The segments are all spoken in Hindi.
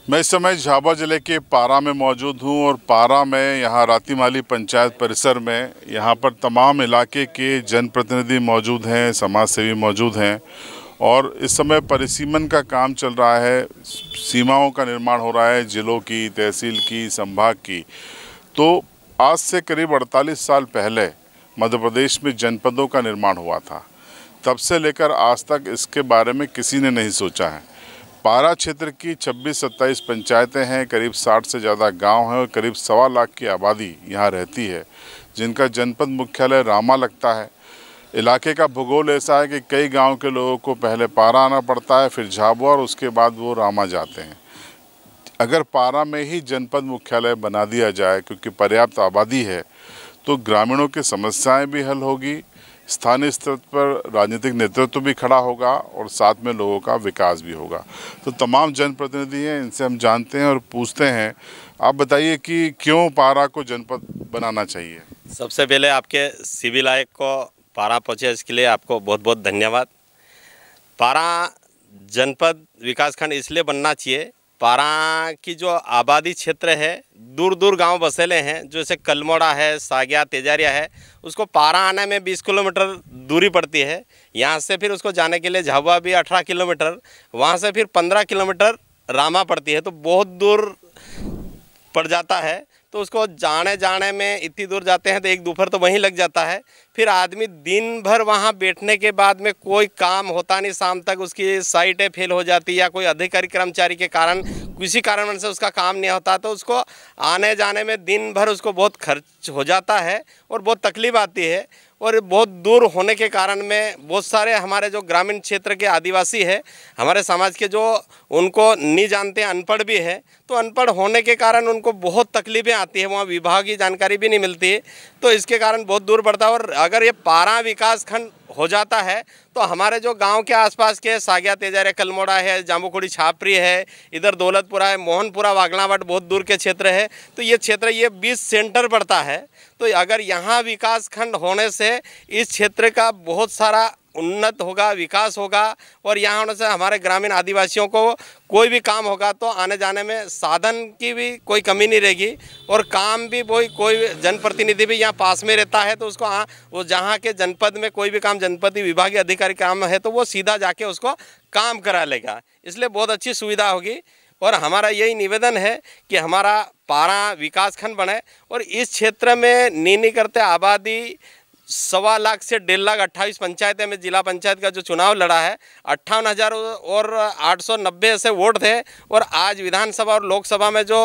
मैं इस समय झाबुआ जिले के पारा में मौजूद हूं और पारा में यहाँ रातीमाली पंचायत परिसर में यहाँ पर तमाम इलाके के जनप्रतिनिधि मौजूद हैं, समाज सेवी मौजूद हैं और इस समय परिसीमन का काम चल रहा है। सीमाओं का निर्माण हो रहा है, जिलों की, तहसील की, संभाग की। तो आज से करीब 48 साल पहले मध्य प्रदेश में जनपदों का निर्माण हुआ था। तब से लेकर आज तक इसके बारे में किसी ने नहीं सोचा है। पारा क्षेत्र की 26-27 पंचायतें हैं, करीब 60 से ज़्यादा गांव हैं और करीब 1.25 लाख की आबादी यहां रहती है, जिनका जनपद मुख्यालय रामा लगता है। इलाके का भूगोल ऐसा है कि कई गांव के लोगों को पहले पारा आना पड़ता है, फिर झाबुआ और उसके बाद वो रामा जाते हैं। अगर पारा में ही जनपद मुख्यालय बना दिया जाए, क्योंकि पर्याप्त आबादी है, तो ग्रामीणों की समस्याएँ भी हल होगी, स्थानीय स्तर पर राजनीतिक नेतृत्व भी खड़ा होगा और साथ में लोगों का विकास भी होगा। तो तमाम जनप्रतिनिधि हैं, इनसे हम जानते हैं और पूछते हैं। आप बताइए कि क्यों पारा को जनपद बनाना चाहिए? सबसे पहले आपके सिविल आयुक्त को पारा पहुँचे इसके लिए आपको बहुत बहुत धन्यवाद। पारा जनपद विकासखंड इसलिए बनना चाहिए, पारा की जो आबादी क्षेत्र है, दूर दूर गांव बसेले हैं, जैसे कलमोड़ा है, सागिया, तेजारिया है, उसको पारा आने में 20 किलोमीटर दूरी पड़ती है। यहाँ से फिर उसको जाने के लिए झाबुआ भी 18 किलोमीटर, वहाँ से फिर 15 किलोमीटर रामा पड़ती है, तो बहुत दूर पड़ जाता है। तो उसको जाने में इतनी दूर जाते हैं तो एक दोपहर तो वहीं लग जाता है। फिर आदमी दिन भर वहाँ बैठने के बाद में कोई काम होता नहीं, शाम तक उसकी साइटें फेल हो जाती या कोई अधिकारी कर्मचारी के कारण किसी कारण से उसका काम नहीं होता, तो उसको आने जाने में दिन भर उसको बहुत खर्च हो जाता है और बहुत तकलीफ आती है। और बहुत दूर होने के कारण में बहुत सारे हमारे जो ग्रामीण क्षेत्र के आदिवासी है, हमारे समाज के, जो उनको नहीं जानते, अनपढ़ भी है, तो अनपढ़ होने के कारण उनको बहुत तकलीफ़ें आती है, वहाँ विभाग की जानकारी भी नहीं मिलती है, तो इसके कारण बहुत दूर पड़ता है। और अगर ये पारा विकास खंड हो जाता है तो हमारे जो गांव के आसपास के सागिया, तेजारिया, कलमोड़ा है, जाम्बूखुड़ी, छापरी है, इधर दौलतपुरा है, मोहनपुरा, वागलावाट बहुत दूर के क्षेत्र है, तो ये क्षेत्र ये 20 सेंटर पड़ता है। तो अगर यहाँ विकास खंड होने से इस क्षेत्र का बहुत सारा उन्नत होगा, विकास होगा, और यहाँ होने से हमारे ग्रामीण आदिवासियों को कोई भी काम होगा तो आने जाने में साधन की भी कोई कमी नहीं रहेगी, और काम भी कोई जनप्रतिनिधि भी यहाँ पास में रहता है, तो उसको वो जहाँ के जनपद में कोई भी काम जनपद विभागीय अधिकारी काम है तो वो सीधा जाके उसको काम करा लेगा, इसलिए बहुत अच्छी सुविधा होगी। और हमारा यही निवेदन है कि हमारा पारा विकासखंड बने और इस क्षेत्र में नीनी करते आबादी 1.25 लाख से 1.5 लाख 28 पंचायतें में जिला पंचायत का जो चुनाव लड़ा है, 58,000 और 890 ऐसे वोट थे। और आज विधानसभा और लोकसभा में जो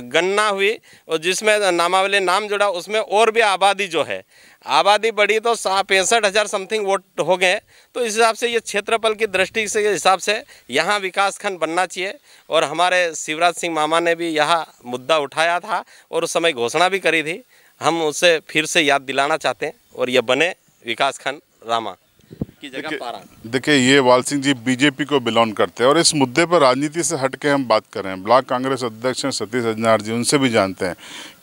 गणना हुई और जिसमें नामावली नाम जुड़ा, उसमें और भी आबादी जो है, आबादी बढ़ी तो 65,000 समथिंग वोट हो गए। तो इस हिसाब से ये क्षेत्रफल की दृष्टि से हिसाब से यहाँ विकासखंड बनना चाहिए। और हमारे शिवराज सिंह मामा ने भी यह मुद्दा उठाया था और उस समय घोषणा भी करी थी, हम उसे फिर से याद दिलाना चाहते हैं और ये बने विकासखंड रामा की जगह पारा। देखिए, ये वाल सिंह जी बीजेपी को बिलोंग करते हैं और इस मुद्दे पर राजनीति से हटके हम बात कर रहे हैं। ब्लॉक कांग्रेस अध्यक्ष हैं सतीश अजनार जी, उनसे भी जानते हैं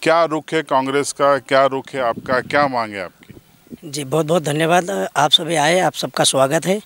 क्या रुख है कांग्रेस का, क्या रुख है आपका, क्या मांग है आपकी? जी बहुत बहुत धन्यवाद, आप सभी आए, आप सबका स्वागत है।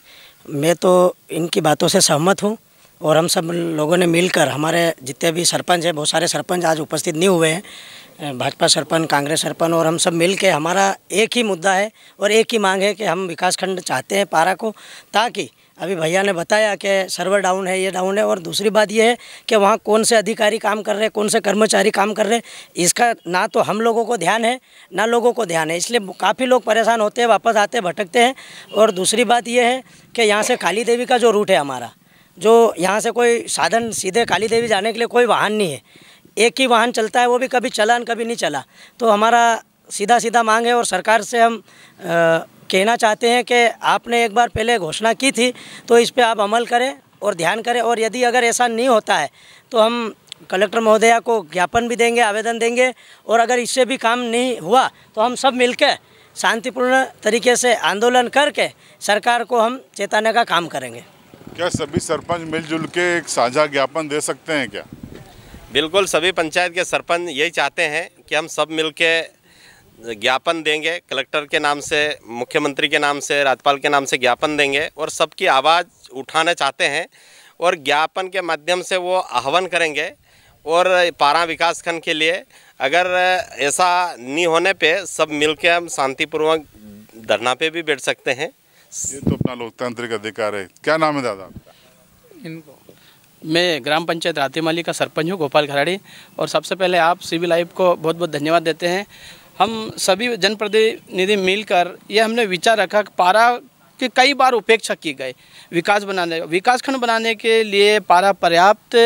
मैं तो इनकी बातों से सहमत हूँ और हम सब लोगों ने मिलकर, हमारे जितने भी सरपंच हैं, बहुत सारे सरपंच आज उपस्थित नहीं हुए हैं, भाजपा सरपंच, कांग्रेस सरपंच, और हम सब मिल के, हमारा एक ही मुद्दा है और एक ही मांग है कि हम विकासखंड चाहते हैं पारा को, ताकि अभी भैया ने बताया कि सर्वर डाउन है, ये डाउन है, और दूसरी बात ये है कि वहाँ कौन से अधिकारी काम कर रहे हैं, कौन से कर्मचारी काम कर रहे हैं, इसका ना तो हम लोगों को ध्यान है ना लोगों को ध्यान है, इसलिए काफ़ी लोग परेशान होते हैं, वापस आते भटकते हैं। और दूसरी बात ये है कि यहाँ से काली देवी का जो रूट है हमारा, जो यहाँ से कोई साधन सीधे काली देवी जाने के लिए कोई वाहन नहीं है, एक ही वाहन चलता है, वो भी कभी चला कभी नहीं चला। तो हमारा सीधा मांग है और सरकार से हम कहना चाहते हैं कि आपने एक बार पहले घोषणा की थी तो इस पे आप अमल करें और ध्यान करें, और यदि अगर ऐसा नहीं होता है तो हम कलेक्टर महोदया को ज्ञापन भी देंगे, आवेदन देंगे, और अगर इससे भी काम नहीं हुआ तो हम सब मिलकर शांतिपूर्ण तरीके से आंदोलन करके सरकार को हम चेताने का काम करेंगे। क्या सभी सरपंच मिलजुल के एक साझा ज्ञापन दे सकते हैं क्या? बिल्कुल, सभी पंचायत के सरपंच यही चाहते हैं कि हम सब मिलके ज्ञापन देंगे, कलेक्टर के नाम से, मुख्यमंत्री के नाम से, राज्यपाल के नाम से ज्ञापन देंगे और सबकी आवाज़ उठाना चाहते हैं। और ज्ञापन के माध्यम से वो आह्वान करेंगे। और पारा विकासखंड के लिए अगर ऐसा नहीं होने पे सब मिलके हम शांतिपूर्वक धरना पे भी बैठ सकते हैं। ये तो अपना लोकतांत्रिक अधिकार है। क्या नाम है दादा आपका? मैं ग्राम पंचायत रातीमाली का सरपंच हूँ, गोपाल खराड़ी। और सबसे पहले आप सिविल लाइफ को बहुत बहुत धन्यवाद देते हैं। हम सभी जनप्रतिनिधि मिलकर ये हमने विचार रखा कि पारा की कई बार उपेक्षा की गई। विकासखंड बनाने के लिए पारा पर्याप्त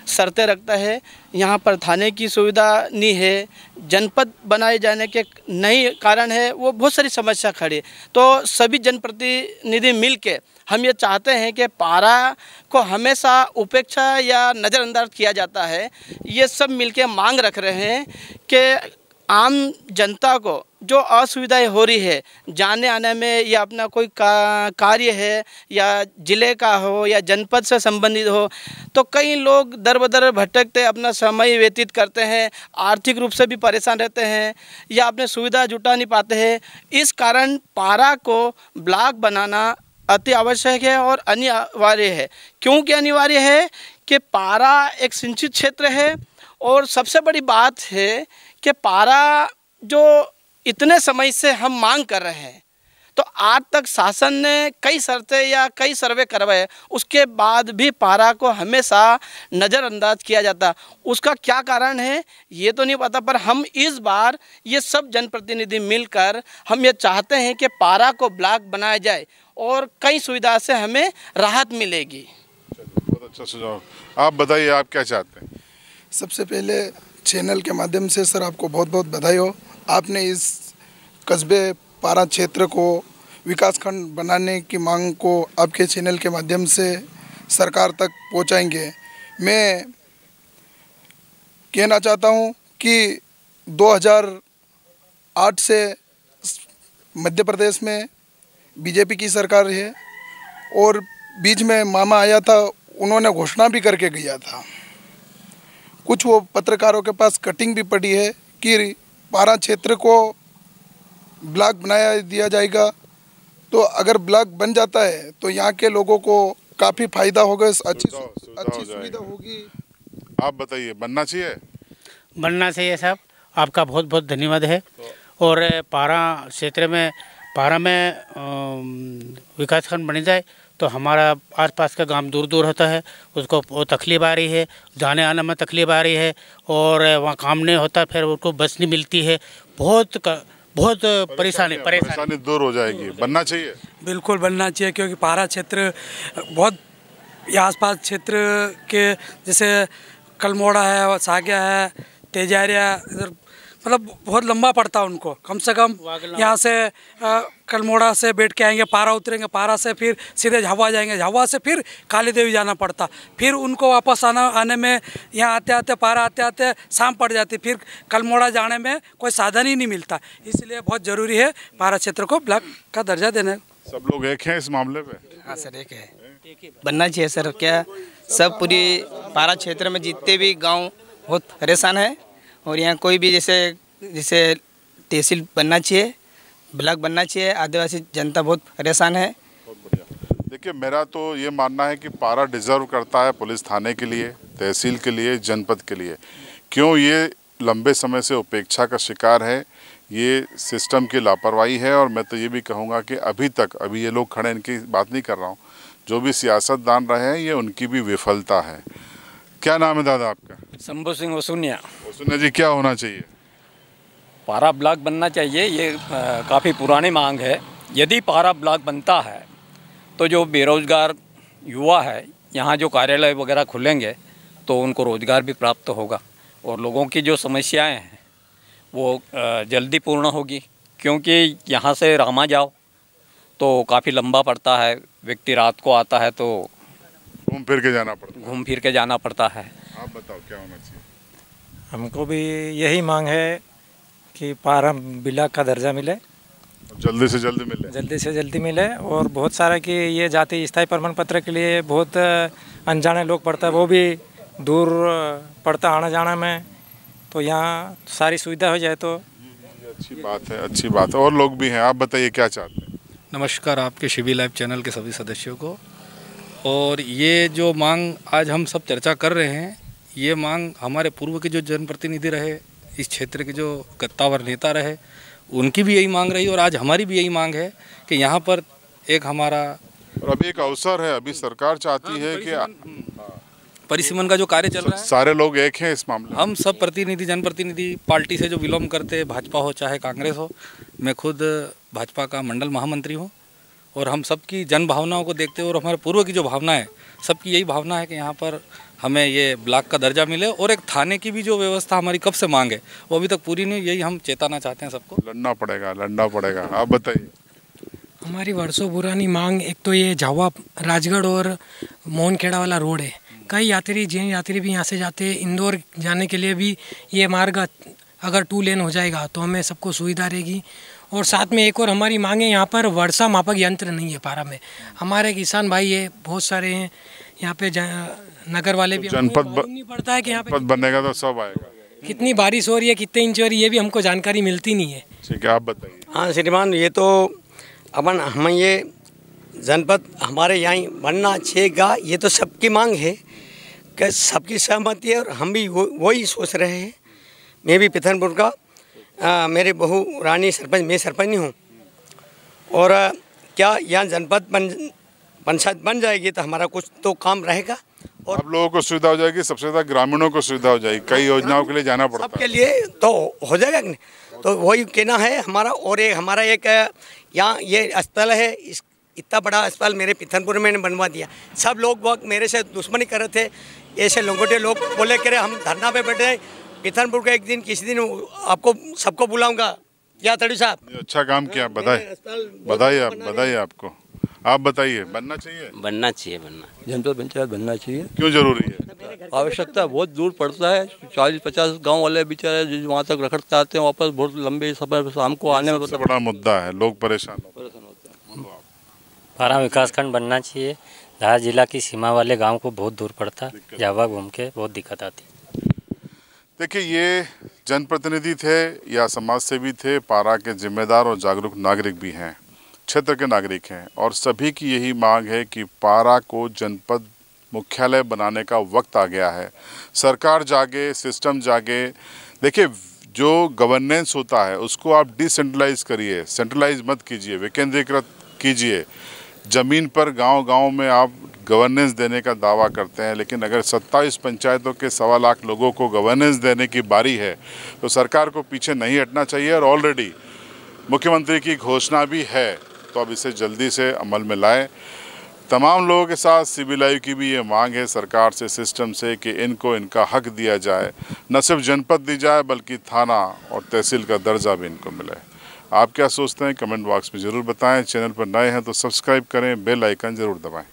शर्तें रखता है। यहाँ पर थाने की सुविधा नहीं है, जनपद बनाए जाने के नहीं कारण है, वो बहुत सारी समस्या खड़ी है। तो सभी जनप्रतिनिधि मिल के हम ये चाहते हैं कि पारा को हमेशा उपेक्षा या नज़रअंदाज किया जाता है। ये सब मिल के मांग रख रहे हैं कि आम जनता को जो असुविधाएं हो रही है जाने आने में, या अपना कोई कार्य है या ज़िले का हो या जनपद से संबंधित हो, तो कई लोग दर बदर भटकते अपना समय व्यतीत करते हैं, आर्थिक रूप से भी परेशान रहते हैं या अपने सुविधा जुटा नहीं पाते हैं। इस कारण पारा को ब्लॉक बनाना अति आवश्यक है और अनिवार्य है। क्योंकि अनिवार्य है कि पारा एक सिंचित क्षेत्र है और सबसे बड़ी बात है कि पारा जो इतने समय से हम मांग कर रहे हैं, तो आज तक शासन ने कई शर्तें या कई सर्वे करवाए, उसके बाद भी पारा को हमेशा नज़रअंदाज किया जाता। उसका क्या कारण है ये तो नहीं पता, पर हम इस बार ये सब जनप्रतिनिधि मिलकर हम ये चाहते हैं कि पारा को ब्लॉक बनाया जाए और कई सुविधा से हमें राहत मिलेगी। बहुत अच्छा सुझाव। आप बताइए, आप क्या चाहते हैं? सबसे पहले चैनल के माध्यम से सर आपको बहुत बहुत बधाई हो। आपने इस कस्बे पारा क्षेत्र को विकासखंड बनाने की मांग को आपके चैनल के माध्यम से सरकार तक पहुंचाएंगे। मैं कहना चाहता हूं कि 2008 से मध्य प्रदेश में बीजेपी की सरकार है और बीच में मामा आया था, उन्होंने घोषणा भी करके गया था। कुछ वो पत्रकारों के पास कटिंग भी पड़ी है कि पारा क्षेत्र को ब्लॉक बनाया दिया जाएगा। तो अगर ब्लॉक बन जाता है तो यहाँ के लोगों को काफ़ी फायदा होगा, अच्छी सुविधा होगी। आप बताइए, बनना चाहिए? बनना चाहिए साहब, आपका बहुत बहुत धन्यवाद है। और पारा में विकासखंड बन जाए तो हमारा आसपास का गांव दूर दूर होता है, उसको बहुत तकलीफ आ रही है, जाने आने में तकलीफ आ रही है और वहाँ काम नहीं होता, फिर उनको बस नहीं मिलती है, बहुत परेशानी दूर हो जाएगी। बनना चाहिए? बिल्कुल बनना चाहिए, क्योंकि पारा क्षेत्र बहुत आसपास क्षेत्र के जैसे कलमोड़ा है, सागिया है, तेजारिया, इधर मतलब बहुत लंबा पड़ता है उनको। कम से कम यहाँ से कलमोड़ा से बैठ के आएंगे, पारा उतरेंगे, पारा से फिर सीधे झाबुआ जाएंगे, झाबुआ से फिर काली देवी जाना पड़ता, फिर उनको वापस आने में यहाँ आते आते पारा आते आते शाम पड़ जाती, फिर कलमोड़ा जाने में कोई साधन ही नहीं मिलता। इसलिए बहुत ज़रूरी है पारा क्षेत्र को ब्लॉक का दर्जा देना। सब लोग एक हैं इस मामले पे? हाँ सर, एक है, बनना चाहिए सर। क्या सब पूरी पारा क्षेत्र में जितने भी गाँव बहुत परेशान है और यहाँ कोई भी जैसे तहसील बनना चाहिए, ब्लॉक बनना चाहिए। आदिवासी जनता बहुत परेशान है। बहुत बढ़िया। देखिए, मेरा तो ये मानना है कि पारा डिज़र्व करता है पुलिस थाने के लिए, तहसील के लिए, जनपद के लिए। क्यों ये लंबे समय से उपेक्षा का शिकार है? ये सिस्टम की लापरवाही है। और मैं तो ये भी कहूँगा कि अभी ये लोग खड़े, इनकी बात नहीं कर रहा हूँ, जो भी सियासतदान रहे हैं ये उनकी भी विफलता है। क्या नाम है दादा आपका? शंभू सिंह वसूनिया। वसूनिया जी, क्या होना चाहिए? पारा ब्लॉक बनना चाहिए, ये काफ़ी पुरानी मांग है। यदि पारा ब्लॉक बनता है तो जो बेरोजगार युवा है, यहाँ जो कार्यालय वगैरह खुलेंगे तो उनको रोज़गार भी प्राप्त होगा और लोगों की जो समस्याएं हैं वो जल्दी पूर्ण होगी। क्योंकि यहाँ से रामा जाओ तो काफ़ी लंबा पड़ता है, व्यक्ति रात को आता है तो घूम फिर के जाना पड़ता है। आप बताओ, क्या होना चाहिए? हमको भी यही मांग है कि पारा ब्लॉक का दर्जा मिले, जल्दी से जल्दी मिले। और बहुत सारा कि ये जाति स्थायी प्रमाण पत्र के लिए बहुत अनजाने लोग पढ़ता है, वो भी दूर पड़ता आना जाना में, तो यहाँ सारी सुविधा हो जाए तो अच्छी बात है। और लोग भी हैं, आप बताइए क्या चाहते हैं? नमस्कार आपके सिविल लाइफ चैनल के सभी सदस्यों को। और ये जो मांग आज हम सब चर्चा कर रहे हैं, ये मांग हमारे पूर्व के जो जनप्रतिनिधि रहे, इस क्षेत्र के जो कद्दावर नेता रहे, उनकी भी यही मांग रही और आज हमारी भी यही मांग है कि यहाँ पर एक हमारा और अभी एक अवसर है, अभी सरकार चाहती है कि परिसीमन का जो कार्य चल रहा है, सारे लोग एक हैं इस मामले में। हम सब प्रतिनिधि, जनप्रतिनिधि पार्टी से जो बिलोंग करते हैं, भाजपा हो चाहे कांग्रेस हो, मैं खुद भाजपा का मंडल महामंत्री हूँ और हम सबकी जन भावनाओं को देखते हुए और हमारे पूर्व की जो भावना है, सबकी यही भावना है कि यहाँ पर हमें ये ब्लॉक का दर्जा मिले और एक थाने की भी जो व्यवस्था हमारी कब से मांग है वो अभी तक पूरी नहीं, यही हम चेताना चाहते हैं सबको। लड़ना पड़ेगा। आप बताइए। हमारी वर्षों पुरानी मांग एक तो ये झावा राजगढ़ और मोहनखेड़ा वाला रोड है। कई यात्री, जैन यात्री भी यहाँ से जाते हैं। इंदौर जाने के लिए भी ये मार्ग अगर 2 लेन हो जाएगा तो हमें सबको सुविधा रहेगी। और साथ में एक और हमारी मांग है, यहाँ पर वर्षा मापक यंत्र नहीं है पारा में। हमारे किसान भाई है, बहुत सारे हैं यहाँ पे, नगर वाले भी, जनपद नहीं पड़ता है कि यहाँ पे बनेगा तो सब आएगा। कितनी बारिश हो रही है, कितने इंच हो रही है, ये भी हमको जानकारी मिलती नहीं है। ठीक है, आप बताइए। हाँ श्रीमान, ये तो अपन हम ये जनपद हमारे यहाँ बनना चाहिएगा, ये तो सबकी मांग है कि सबकी सहमति है और हम भी वही सोच रहे हैं। मैं भी पिथनपुर का, मेरे बहू रानी सरपंच, मैं सरपंच नहीं हूँ। और क्या यहाँ जनपद पंचायत बन जाएगी तो हमारा कुछ तो काम रहेगा और आप लोगों को सुविधा हो जाएगी, सबसे ज़्यादा ग्रामीणों को सुविधा हो जाएगी। कई योजनाओं के लिए जाना पड़ता है, सबके लिए तो हो जाएगा कि नहीं। तो वही कहना है हमारा। और एक हमारा एक यहाँ ये अस्पताल है, इतना बड़ा अस्पताल मेरे पिथनपुर में बनवा दिया। सब लोग मेरे से दुश्मनी कर रहे थे, ऐसे लंगोटे लोग बोले करे हम धरना पे बैठे पिथनपुर का, एक दिन किसी दिन आपको सबको बुलाऊंगा। क्या तड़ी साहब, अच्छा काम किया, बधाई आपको। आप बताइए, बनना चाहिए जनपद पंचायत बनना चाहिए। क्यों जरूरी है? आवश्यकता बहुत दूर पड़ता है, 40-50 गांव वाले बेचारे वहाँ तक रखते आते हैं, वापस बहुत लंबे समय शाम को आने में सबसे बड़ा मुद्दा है, लोग परेशान होते हैं। पारा विकासखंड बनना चाहिए। धार जिला की सीमा वाले गांव को बहुत दूर पड़ता है, जावा घूम के बहुत दिक्कत आती। देखिए, ये जनप्रतिनिधि थे या समाज सेवी थे, पारा के जिम्मेदार और जागरूक नागरिक भी हैं, क्षेत्र के नागरिक हैं और सभी की यही मांग है कि पारा को जनपद मुख्यालय बनाने का वक्त आ गया है। सरकार जागे, सिस्टम जागे। देखिए, जो गवर्नेंस होता है उसको आप डिसेंट्रलाइज करिए, सेंट्रलाइज मत कीजिए, विकेंद्रीकृत कीजिए। ज़मीन पर गांव-गांव में आप गवर्नेंस देने का दावा करते हैं, लेकिन अगर 27 पंचायतों के 1.25 लाख लोगों को गवर्नेंस देने की बारी है तो सरकार को पीछे नहीं हटना चाहिए। और ऑलरेडी मुख्यमंत्री की घोषणा भी है, तो अब इसे जल्दी से अमल में लाएं। तमाम लोगों के साथ CBLIVE की भी ये मांग है सरकार से, सिस्टम से, कि इनको इनका हक दिया जाए, न सिर्फ जनपद दी जाए बल्कि थाना और तहसील का दर्जा भी इनको मिले। आप क्या सोचते हैं, कमेंट बॉक्स में ज़रूर बताएं। चैनल पर नए हैं तो सब्सक्राइब करें, बेल आइकन ज़रूर दबाएं।